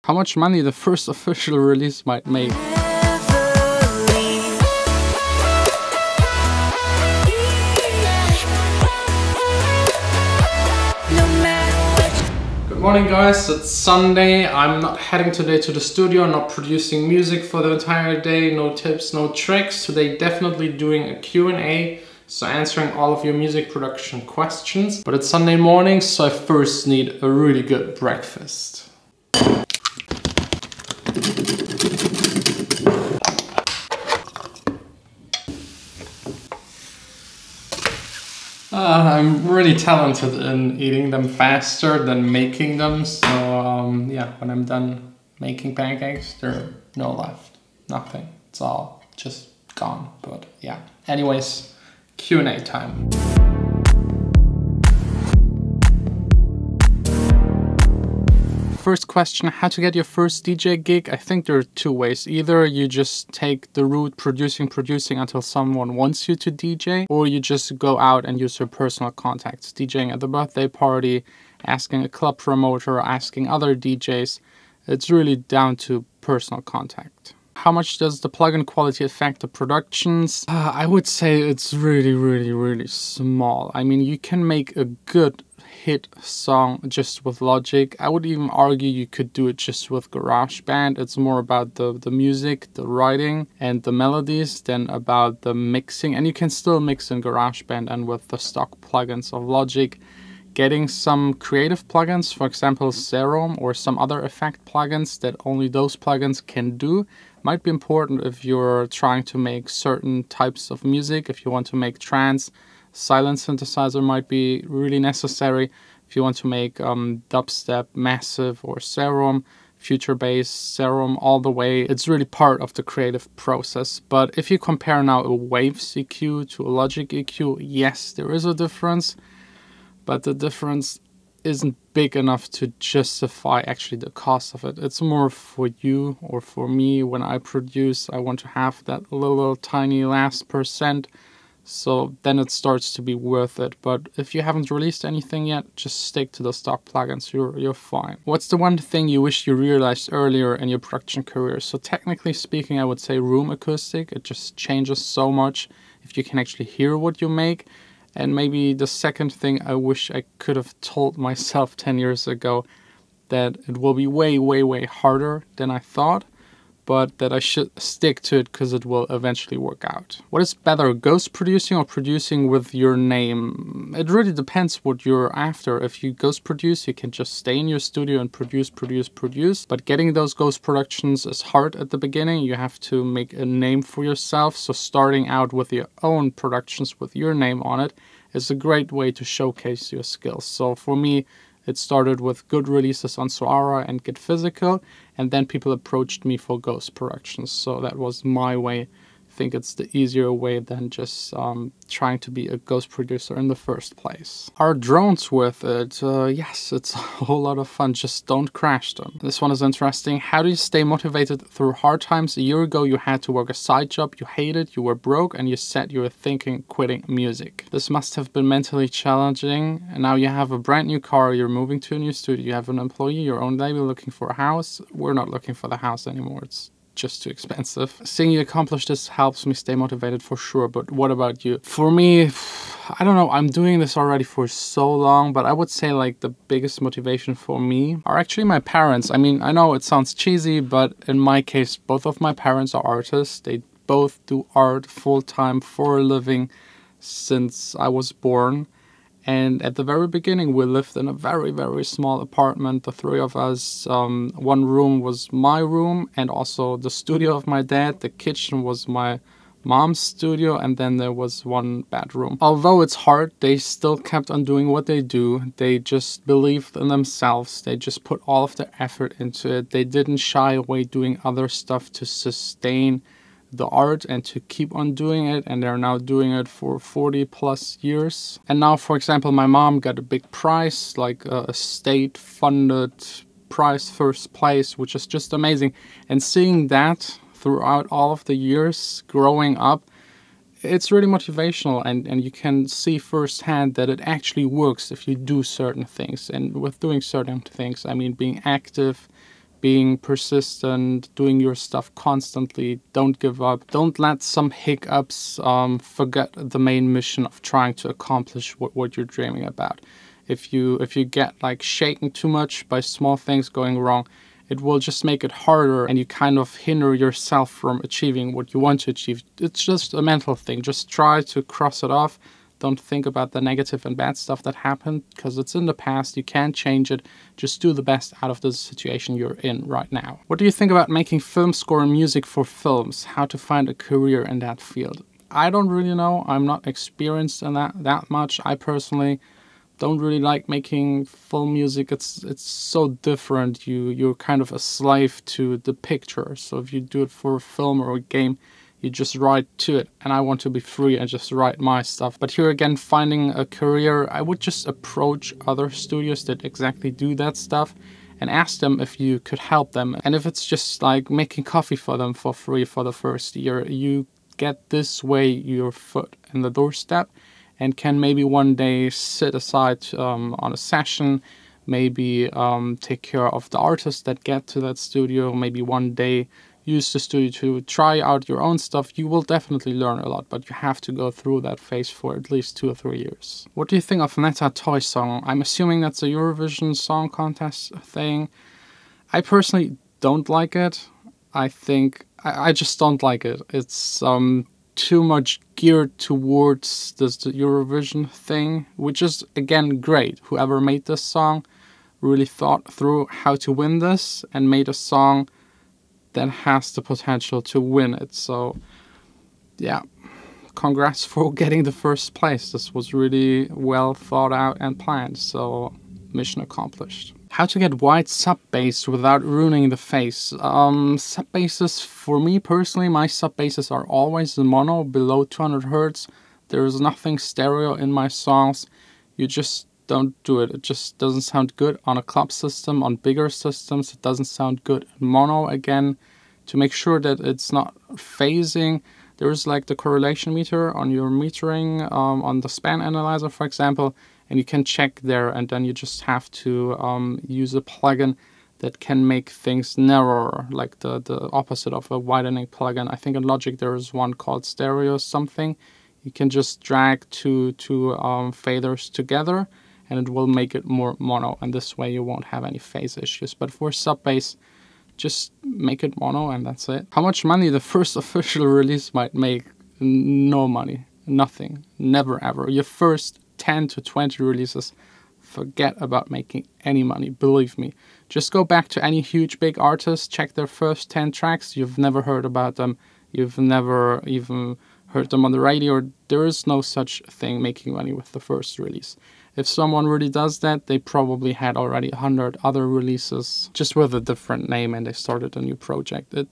how much money the first official release might make. Good morning guys, it's Sunday. I'm not heading today to the studio, not producing music for the entire day, no tips, no tricks. Today definitely doing a Q&A, so answering all of your music production questions. But it's Sunday morning, so I first need a really good breakfast. I'm really talented in eating them faster than making them, so yeah, when I'm done making pancakes, there are no left, nothing, it's all just gone. But yeah, anyways, Q&A time. First question, how to get your first DJ gig? I think there are two ways. Either you just take the route producing until someone wants you to DJ, or you just go out and use your personal contacts. DJing at the birthday party, asking a club promoter, asking other DJs. It's really down to personal contact. How much does the plugin quality affect the productions? I would say it's really small. I mean, you can make a good hit song just with Logic. I would even argue you could do it just with GarageBand. It's more about the music, the writing and the melodies than about the mixing. And you can still mix in GarageBand and with the stock plugins of Logic. Getting some creative plugins, for example Serum or some other effect plugins that only those plugins can do, might be important if you're trying to make certain types of music. If you want to make trance, silent synthesizer might be really necessary. If you want to make dubstep, massive or Serum, future bass, Serum, all the way, it's really part of the creative process. But if you compare now a Waves EQ to a Logic EQ, yes, there is a difference, but the difference isn't big enough to justify actually the cost of it. It's more for you or for me. When I produce, I want to have that little tiny last percent, so then it starts to be worth it. But if you haven't released anything yet, just stick to the stock plugins, you're fine. What's the one thing you wish you realized earlier in your production career? So technically speaking, I would say room acoustic. It just changes so much if you can actually hear what you make. And maybe the second thing, I wish I could have told myself 10 years ago that it will be way harder than I thought, but that I should stick to it because it will eventually work out. What is better, ghost producing or producing with your name? It really depends what you're after. If you ghost produce, you can just stay in your studio and produce. But getting those ghost productions is hard at the beginning. You have to make a name for yourself. So starting out with your own productions with your name on it is a great way to showcase your skills. So for me, it started with good releases on Soara and Get Physical, and then people approached me for ghost productions. So that was my way. I think it's the easier way than just trying to be a ghost producer in the first place. Are drones worth it? Yes, it's a whole lot of fun. Just don't crash them. This one is interesting. How do you stay motivated through hard times? A year ago, you had to work a side job, you hated, you were broke, and you said you were thinking quitting music. This must have been mentally challenging. And now you have a brand new car, you're moving to a new studio, you have an employee, your own label, looking for a house. We're not looking for the house anymore. It's just too expensive. Seeing you accomplish this helps me stay motivated for sure, but what about you? For me, I don't know, I'm doing this already for so long, but I would say like the biggest motivation for me are actually my parents. I mean, I know it sounds cheesy, but in my case, both of my parents are artists. They both do art full-time for a living since I was born. And at the very beginning, we lived in a very small apartment, the three of us. One room was my room and also the studio of my dad. The kitchen was my mom's studio, and then there was one bedroom. Although it's hard, they still kept on doing what they do. They just believed in themselves. They just put all of their effort into it. They didn't shy away doing other stuff to sustain the art and to keep on doing it, and they're now doing it for 40+ years. And now, for example, my mom got a big prize, like a state-funded prize, first place, which is just amazing. And seeing that throughout all of the years growing up, it's really motivational, and you can see firsthand that it actually works if you do certain things. And with doing certain things, I mean being active, being persistent, doing your stuff constantly. Don't give up. Don't let some hiccups forget the main mission of trying to accomplish what you're dreaming about. If you get like shaken too much by small things going wrong, it will just make it harder, and you kind of hinder yourself from achieving what you want to achieve. It's just a mental thing. Just try to cross it off. Don't think about the negative and bad stuff that happened, because it's in the past. You can't change it. Just do the best out of the situation you're in right now. What do you think about making film score and music for films? How to find a career in that field? I don't really know. I'm not experienced in that much. I personally don't really like making film music. It's so different. You're kind of a slave to the picture. So if you do it for a film or a game, you just write to it. And I want to be free and just write my stuff. But here again, finding a career, I would just approach other studios that exactly do that stuff and ask them if you could help them. And if it's just like making coffee for them for free for the first year, you get this way your foot in the doorstep, and can maybe one day sit aside on a session, maybe take care of the artists that get to that studio, maybe one day use the studio to try out your own stuff. You will definitely learn a lot, but you have to go through that phase for at least 2 or 3 years. What do you think of Netta Toy Song? I'm assuming that's a Eurovision Song Contest thing. I personally don't like it. I just don't like it. It's too much geared towards the Eurovision thing, which is again great. Whoever made this song really thought through how to win this and made a song that has the potential to win it. So yeah, congrats for getting the first place. This was really well thought out and planned, so mission accomplished. How to get wide sub bass without ruining the face. Sub basses, for me personally, my sub basses are always in mono, below 200 Hz. There is nothing stereo in my songs. You just don't do it. It just doesn't sound good on a club system. On bigger systems, it doesn't sound good in mono. Again, to make sure that it's not phasing, there's like the correlation meter on your metering, on the span analyzer, for example, and you can check there, and then you just have to use a plugin that can make things narrower, like the opposite of a widening plugin. I think in Logic there is one called stereo something. You can just drag two faders together, and it will make it more mono, and this way you won't have any phase issues. But for sub bass, just make it mono and that's it. How much money the first official release might make? No money, nothing, never ever. Your first 10 to 20 releases, forget about making any money, believe me. Just go back to any huge big artist, check their first 10 tracks, you've never heard about them, you've never even heard them on the radio. There is no such thing making money with the first release. If someone really does that, they probably had already 100 other releases just with a different name and they started a new project. It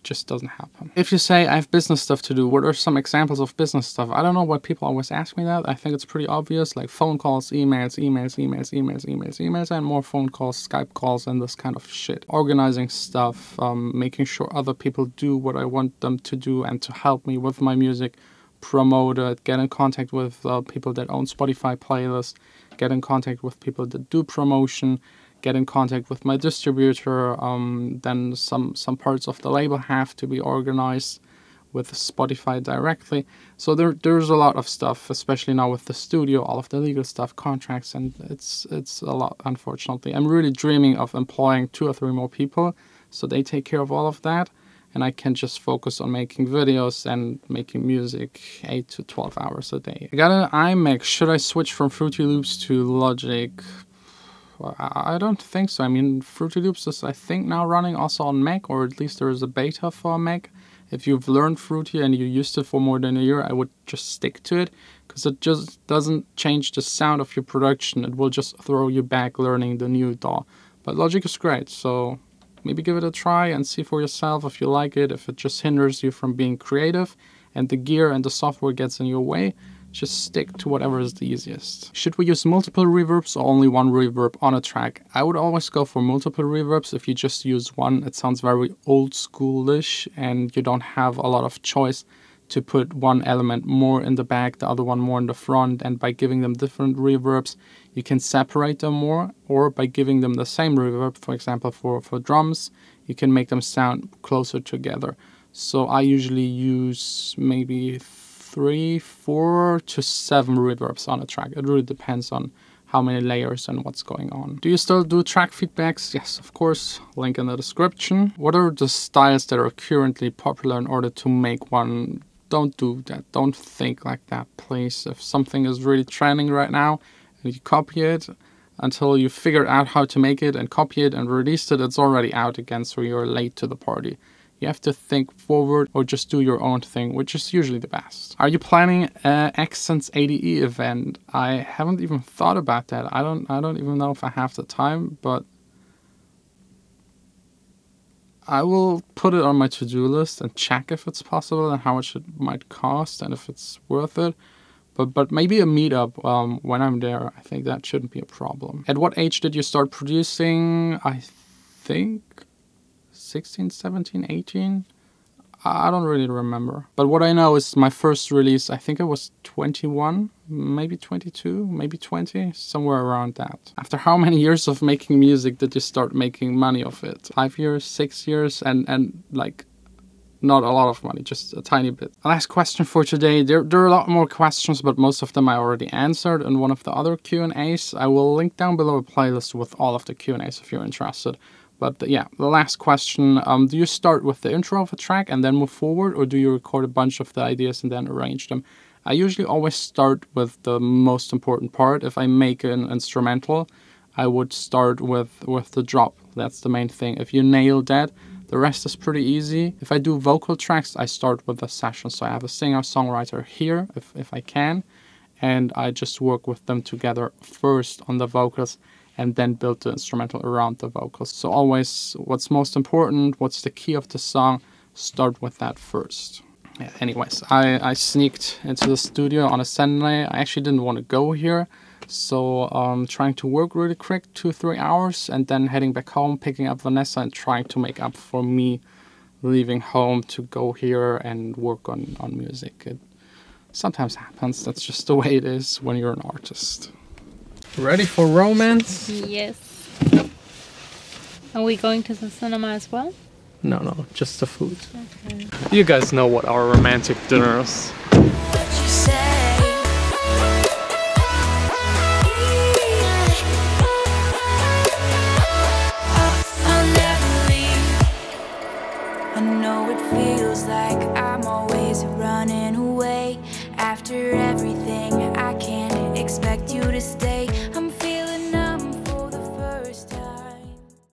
just doesn't happen. If you say, I have business stuff to do, what are some examples of business stuff? I don't know why people always ask me that. I think it's pretty obvious, like phone calls, emails, and more phone calls, Skype calls, and this kind of shit. Organizing stuff, making sure other people do what I want them to do and to help me with my music, promote it, get in contact with people that own Spotify playlists, get in contact with people that do promotion, get in contact with my distributor. Then some parts of the label have to be organized with Spotify directly. So there's a lot of stuff, especially now with the studio, all of the legal stuff, contracts, and it's a lot, unfortunately. I'm really dreaming of employing 2 or 3 more people so they take care of all of that, and I can just focus on making videos and making music 8 to 12 hours a day. I got an iMac. Should I switch from Fruity Loops to Logic? Well, I don't think so. I mean, Fruity Loops is, I think, now running also on Mac, or at least there is a beta for Mac. If you've learned Fruity and you used it for more than a year, I would just stick to it, because it just doesn't change the sound of your production. It will just throw you back learning the new DAW. But Logic is great, so maybe give it a try and see for yourself if you like it. If it just hinders you from being creative and the gear and the software gets in your way, just stick to whatever is the easiest. Should we use multiple reverbs or only one reverb on a track? I would always go for multiple reverbs. If you just use one, it sounds very old schoolish and you don't have a lot of choice to put one element more in the back, the other one more in the front, and by giving them different reverbs, you can separate them more, or by giving them the same reverb, for example, for drums, you can make them sound closer together. So I usually use maybe 3, 4 to 7 reverbs on a track. It really depends on how many layers and what's going on. Do you still do track feedbacks? Yes, of course. Link in the description. What are the styles that are currently popular in order to make one? Don't do that. Don't think like that, please. If something is really trending right now and you copy it until you figure out how to make it and copy it and release it, it's already out again, so you're late to the party. You have to think forward or just do your own thing, which is usually the best. Are you planning an AXSENS ADE event? I haven't even thought about that. I don't even know if I have the time, but I will put it on my to-do list and check if it's possible and how much it might cost and if it's worth it. But maybe a meetup when I'm there. I think that shouldn't be a problem. At what age did you start producing? I think 16, 17, 18? I don't really remember. But what I know is my first release, I think I was 21, maybe 22, maybe 20, somewhere around that. After how many years of making music did you start making money of it? 5 years, 6 years, and like not a lot of money, just a tiny bit. Last question for today. There are a lot more questions, but most of them I already answered in one of the other Q&As. I will link down below a playlist with all of the Q&As if you're interested. But yeah, the last question, do you start with the intro of a track and then move forward, or do you record a bunch of the ideas and then arrange them? I usually always start with the most important part. If I make an instrumental, I would start with the drop. That's the main thing. If you nail that, the rest is pretty easy. If I do vocal tracks, I start with a session. So I have a singer-songwriter here, if I can, and I just work with them together first on the vocals, and then build the instrumental around the vocals. So always, what's most important, what's the key of the song, start with that first. Yeah, anyways, I sneaked into the studio on a Sunday. I actually didn't want to go here, so trying to work really quick, 2-3 hours, and then heading back home, picking up Vanessa and trying to make up for me leaving home to go here and work on music. It sometimes happens, that's just the way it is when you're an artist. Ready for romance? Yes. Are we going to the cinema as well? No, just the food. Okay. You guys know what our romantic dinner is. I know it feels like I'm always running away after